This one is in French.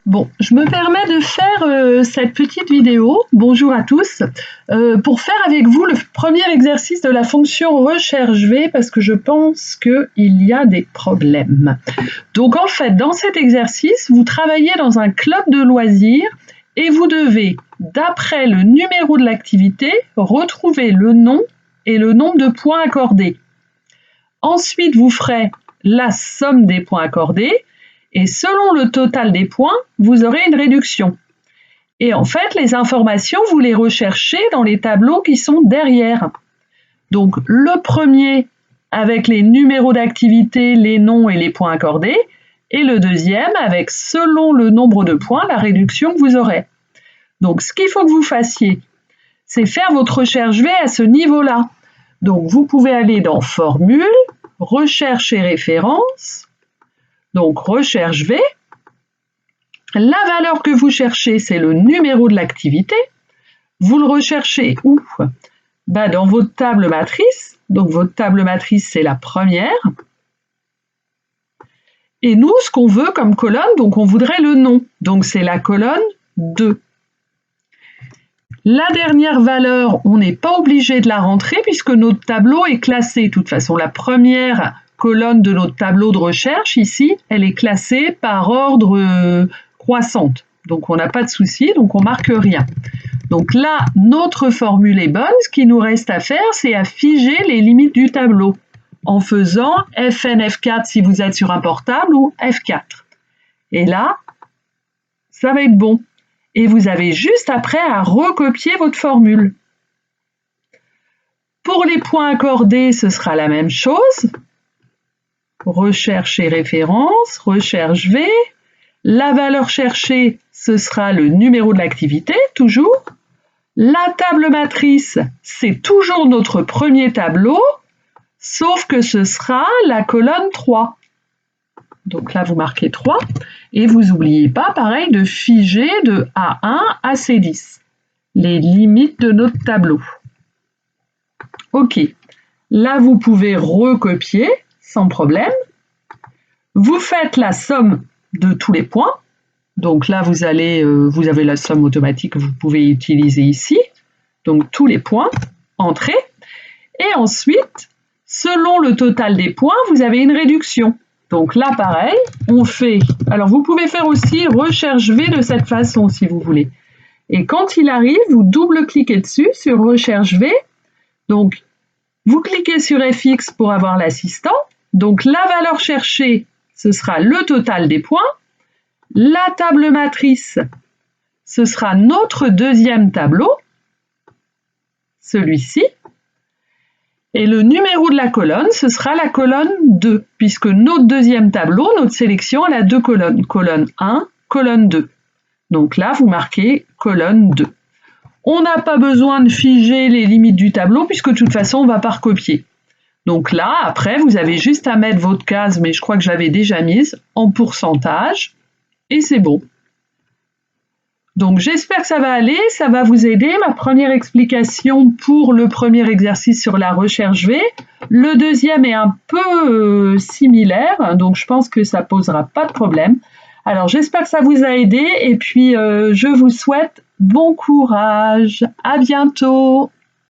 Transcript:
Bon, je me permets de faire cette petite vidéo, bonjour à tous, pour faire avec vous le premier exercice de la fonction recherche V parce que je pense qu'il y a des problèmes. Donc en fait, dans cet exercice, vous travaillez dans un club de loisirs et vous devez, d'après le numéro de l'activité, retrouver le nom et le nombre de points accordés. Ensuite, vous ferez la somme des points accordés. Et selon le total des points, vous aurez une réduction. Et en fait, les informations, vous les recherchez dans les tableaux qui sont derrière. Donc, le premier avec les numéros d'activité, les noms et les points accordés, et le deuxième avec, selon le nombre de points, la réduction que vous aurez. Donc, ce qu'il faut que vous fassiez, c'est faire votre recherche V à ce niveau-là. Donc, vous pouvez aller dans Formule, Recherche et référence. Donc, recherche V. La valeur que vous cherchez, c'est le numéro de l'activité. Vous le recherchez où? Dans votre table matrice. Donc, votre table matrice, c'est la première. Et nous, ce qu'on veut comme colonne, donc on voudrait le nom. Donc, c'est la colonne 2. La dernière valeur, on n'est pas obligé de la rentrer puisque notre tableau est classé. De toute façon, la première colonne de notre tableau de recherche, ici, elle est classée par ordre croissante. Donc, on n'a pas de souci, donc on ne marque rien. Donc là, notre formule est bonne. Ce qu'il nous reste à faire, c'est à figer les limites du tableau en faisant Fn, F4 si vous êtes sur un portable ou F4. Et là, ça va être bon. Et vous avez juste après à recopier votre formule. Pour les points accordés, ce sera la même chose. Recherche et référence, recherche V. La valeur cherchée, ce sera le numéro de l'activité, toujours. La table matrice, c'est toujours notre premier tableau, sauf que ce sera la colonne 3. Donc là, vous marquez 3 et vous n'oubliez pas, pareil, de figer de A1 à C10, les limites de notre tableau. Ok, là, vous pouvez recopier sans problème. Vous faites la somme de tous les points. Donc là, vous avez la somme automatique que vous pouvez utiliser ici. Donc tous les points, entrée. Et ensuite, selon le total des points, vous avez une réduction. Donc là, pareil, on fait... Alors, vous pouvez faire aussi recherche V de cette façon, si vous voulez. Et quand il arrive, vous double-cliquez dessus sur recherche V. Donc, vous cliquez sur FX pour avoir l'assistant. Donc, la valeur cherchée, ce sera le total des points. La table matrice, ce sera notre deuxième tableau, celui-ci. Et le numéro de la colonne, ce sera la colonne 2, puisque notre deuxième tableau, notre sélection, elle a deux colonnes. Colonne 1, colonne 2. Donc là, vous marquez colonne 2. On n'a pas besoin de figer les limites du tableau, puisque de toute façon, on ne va pas recopier. Donc là, après, vous avez juste à mettre votre case, mais je crois que je l'avais déjà mise, en pourcentage, et c'est bon. Donc j'espère que ça va aller, ça va vous aider. Ma première explication pour le premier exercice sur la recherche V. Le deuxième est un peu similaire, donc je pense que ça ne posera pas de problème. Alors j'espère que ça vous a aidé et puis je vous souhaite bon courage. À bientôt.